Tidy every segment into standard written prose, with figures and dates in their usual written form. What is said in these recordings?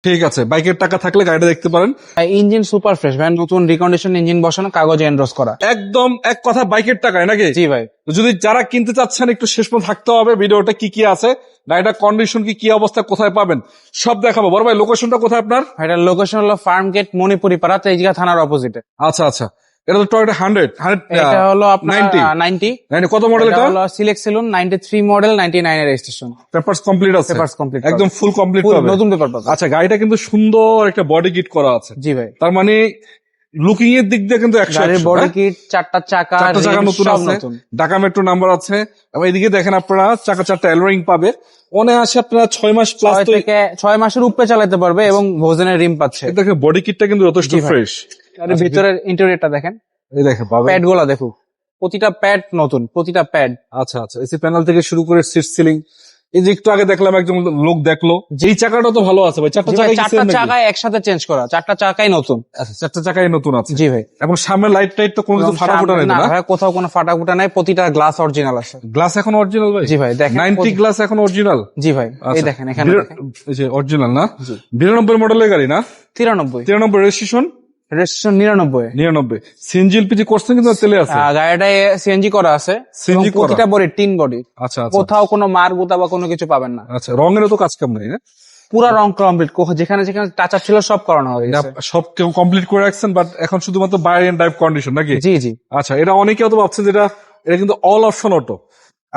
ঠিক আছে, বাইকের টাকা থাকলে গাড়িটা দেখতে পারেন। ইঞ্জিন সুপার ফ্রেশ ভাই, নতুন রিকন্ডিশন ইঞ্জিন বসানো, কাগজে এনডোজ করা। একদম এক কথা বাইকের টাকায় নাকি? জি ভাই। তো যদি যারা কিনতে চাচ্ছেন একটু শেষ পর্যন্ত থাকতে হবে, ভিডিওটা কি কি আছে, গাড়িটা কন্ডিশন কি অবস্থা, কোথায় পাবেন সব দেখাবো। বড় ভাই লোকেশনটা কোথায় আপনার? এটার লোকেশন হলো ফার্ম গেট, মণিপুরি পাড়া, তেজগাঁ থানার অপোজিটে। আচ্ছা আচ্ছা, এটা তো টয়োটা 100 এটা হলো আপনার 90 কত মডেল? এটা হলো সিলেক্ট সেলুন 93 মডেল, 99 এর রেজিস্ট্রেশন। পেপারস কমপ্লিট আছে? পেপারস কমপ্লিট, একদম ফুল কমপ্লিট পাবে, নতুন পেপার পাবে। আচ্ছা, গাড়িটা কিন্তু সুন্দর একটা বডি কিট করা আছে। জি ভাই। তার মানে লুকিং এর দিক দিয়ে কিন্তু 100 গাড়ির বডি কিট, চারটা চাকা নতুন আছে, ঢাকা মেট্রো নাম্বার আছে। এবং এদিকে দেখেন আপনারা চারটা এলোরিং পাবে। অনায়াসে আপনারা 6 মাস প্লাস থেকে 6 মাসের উপরে চালাতে পারবে এবং ভোজনের রিম পাচ্ছে। দেখেন বডি কিটটা কিন্তু যথেষ্ট ফ্রেশ। আর ভিতরের ইন্টেরিয়রটা দেখেন, এই দেখেন প্যাড গুলা দেখো, প্রতিটা প্যাড নতুন, প্রতিটা প্যাড। আচ্ছা আচ্ছা, এসি প্যানেল থেকে শুরু করে সিট সিলিং। এই যে একটু আগে দেখলাম একজন লোক দেখলো, যেই চাকাটা তো ভালো আছে ভাই, চারটা চাকায় একসাথে চেঞ্জ করা, চারটা চাকাই নতুন। আচ্ছা, চারটা চাকাই নতুন আছে। জি ভাই। এবং সামনে লাইট টাইট তো কোনো কিছু ফাটা ফুটা নেই না না ভাই, কোথাও কোনো ফাটা ফুটা নাই, প্রতিটা গ্লাস অরিজিনাল আছে। গ্লাস এখন অরিজিনাল ভাই? জি ভাই দেখেন, 90 গ্লাস এখন অরিজিনাল। জি ভাই, এই দেখেন এখানে এই যে অরিজিনাল না? 92 মডেলের গাড়ি না? 93 রেজিস্ট্রেশন 99 সিএনজি এলপিজি করছেন কিন্তু তেলে আছে। গাড়িটায় সিএনজি করা আছে, সিএনজি করা, প্রতিটা বডি টিন বডি। আচ্ছা আচ্ছা, কোথাও কোনো মার গুতা বা কোনো কিছু পাবেন না। আচ্ছা, রঙেরও তো কাজ কাম নেই না? পুরা রং কমপ্লিট, যেখানে যেখানে টাচ আপ ছিল সব করানো হয়ে গেছে। সব কেউ কমপ্লিট করে রাখছেন, বাট এখন শুধুমাত্র বাইরে এন্ড ড্রাইভ কন্ডিশন নাকি? জি জি। আচ্ছা, এটা অনেকে হয়তো ভাবছেন যেটা, এটা কিন্তু অল অপশন অটো।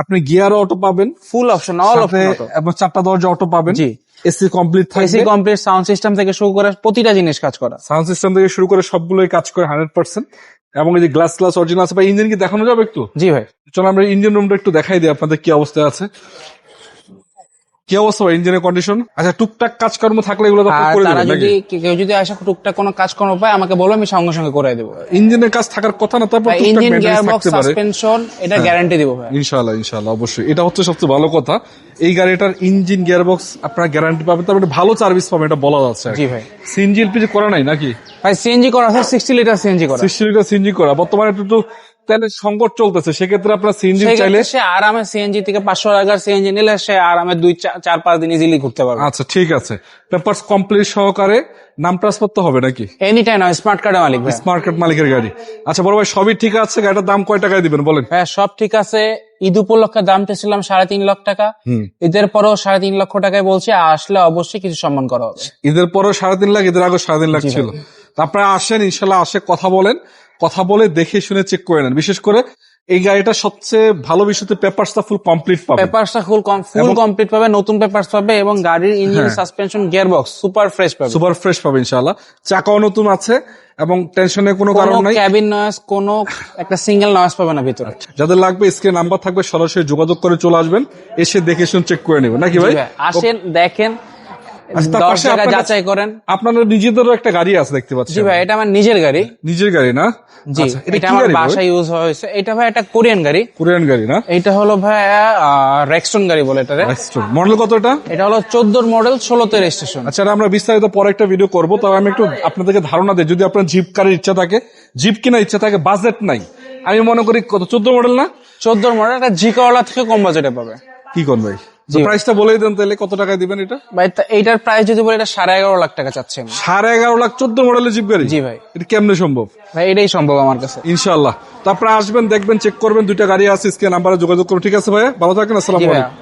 আপনি গিয়ার অটো পাবেন, full option, all option auto, এবং চারটা দরজা অটো পাবেন। জি। এসি কমপ্লিট থাকবে, এসি কমপ্লিট, সাউন্ড সিস্টেম থেকে শুরু করে প্রতিটা জিনিস কাজ করা। সাউন্ড সিস্টেম থেকে শুরু করে সবগুলোই কাজ করে 100%। এবং এই যে গ্লাস অরিজিনাল আছে। ভাই ইঞ্জিন কি দেখানো যাবে একটু? জি ভাই। চলো আমরা ইঞ্জিন রুমটা একটু দেখাই দিই আপনাদের কি অবস্থা আছে। কি অবস্থা ভাই ইঞ্জিনের কন্ডিশন? আচ্ছা, টুকটাক কাজকর্ম থাকলে এগুলো তো করে তারা দেবেন যদি নাকি? কেউ যদি আসে টুকটাক কোনো কাজকর্ম পায় আমাকে বলো, আমি সঙ্গে সঙ্গে করে দেবো। ইঞ্জিনের কাজ থাকার কথা না, তারপর টুকটাক ইঞ্জিন, মেইনটেনেন্স গিয়ারবক্স, থাকতে পারে। সাসপেনশন, এটা গ্যারান্টি দিব ভাই। ইনশাআল্লাহ ইনশাআল্লাহ, অবশ্যই এটা হচ্ছে সবচেয়ে ভালো কথা। এই গাড়িটার ইঞ্জিন গিয়ারবক্স আপনারা গ্যারান্টি পাবেন, তারপরে ভালো সার্ভিস পাবেন, এটা বলা যাচ্ছে। জি ভাই। সিএনজি এলপিজি করা নাই নাকি ভাই? সিএনজি করা আছে, 60 লিটার সিএনজি করা। 60 লিটার সিএনজি করা। বর্তমানে একটু তেলের সংকট চলতেছে, সেক্ষেত্রে আপনার সিএনজি চাইলে সে আরামে সিএনজি থেকে 500 টাকার সিএনজি নিলে সে আরামে 2-4-5 দিন ইজিলি ঘুরতে পারবে। আচ্ছা ঠিক আছে, পেপারস কমপ্লিট সহকারে নাম ট্রান্সফার তো হবে নাকি? এনি টাইম স্মার্ট কার্ডের মালিক ভাই। স্মার্ট কার্ড মালিকের গাড়ি। আচ্ছা বড় ভাই, সবই ঠিক আছে, গাড়িটার দাম কয় টাকায় দিবেন বলেন? হ্যাঁ সব ঠিক আছে। ঈদ উপলক্ষে দাম চেয়েছিলাম 3.5 লাখ টাকা, ঈদের পরেও 3.5 লক্ষ টাকায় বলছি, আসলে অবশ্যই কিছু সম্মান করা হবে। ঈদের পরেও 3.5 লাখ, ঈদের আগে 3.5 লাখ ছিল। আপনারা আসেন ইনশাল্লাহ, আসে কথা বলেন, কথা বলে দেখে শুনে চেক করে নেন। বিশেষ করে এই গাড়িটা সবচেয়ে ভালো বিষয়তে পেপারসটা ফুল কমপ্লিট পাবে, পেপারসটা ফুল কমপ্লিট পাবে, নতুন পেপারস পাবে, এবং গাড়ির engine, suspension, gearbox super fresh পাবে, সুপার ফ্রেশ পাবে ইনশাআল্লাহ। চাকাও নতুন আছে এবং টেনশনের কোনো কারণ নাই। ক্যাবিন নয়েজ, কোনো একটা সিঙ্গেল নয়েজ পাবে না ভিতরে। যাদের লাগবে স্ক্রিনে নাম্বার থাকবে, সরাসরি যোগাযোগ করে চলে আসবেন, এসে দেখে শুনে চেক করে নেবেন নাকি ভাই? আসেন, দেখেন, যাচাই করেন। আপনাদের নিজেদেরও একটা গাড়ি আছে দেখতে পাচ্ছি। জি ভাই, এটা আমার নিজের গাড়ি। নিজের গাড়ি না? জি, এটা আমার বাসায় ইউজ হয়েছে। এটা ভাই একটা কোরিয়ান গাড়ি। কোরিয়ান গাড়ি না? এটা হলো ভাই রেক্সটন গাড়ি বলে এটারে। মডেল কত এটা? এটা হলো 14 মডেল, 16 রেজিস্ট্রেশন। আচ্ছা, আমরা বিস্তারিত পরে একটা ভিডিও করবো, তবে আমি একটু আপনাদেরকে ধারণা দিই। যদি আপনার জিপ কারের ইচ্ছা থাকে, জিপ কেনার ইচ্ছা থাকে, বাজেট নাই, আমি মনে করি কত 14 মডেল না? 14 মডেল, এটা জি করলা থেকে কম বাজেটে পাবে। কি কোন ভাই, প্রাইসটা বলেই দেন তাহলে, কত টাকায় দিবেন এটা? ভাই এইটার প্রাইস যদি বলি, এটা 11.5 লাখ টাকা চাচ্ছি। 11.5 লাখ 14 মডেলের জিপ গাড়ি? জি ভাই। এটা কেমনে সম্ভব ভাই? এটাই সম্ভব আমার কাছে। ইনশাআল্লাহ। তারপরে আসবেন, দেখবেন, চেক করবেন, দুইটা গাড়ি আছে, স্ক্রিনে নাম্বারে যোগাযোগ করুন। ঠিক আছে ভাইয়া, ভালো থাকেন, আসসালামু আলাইকুম।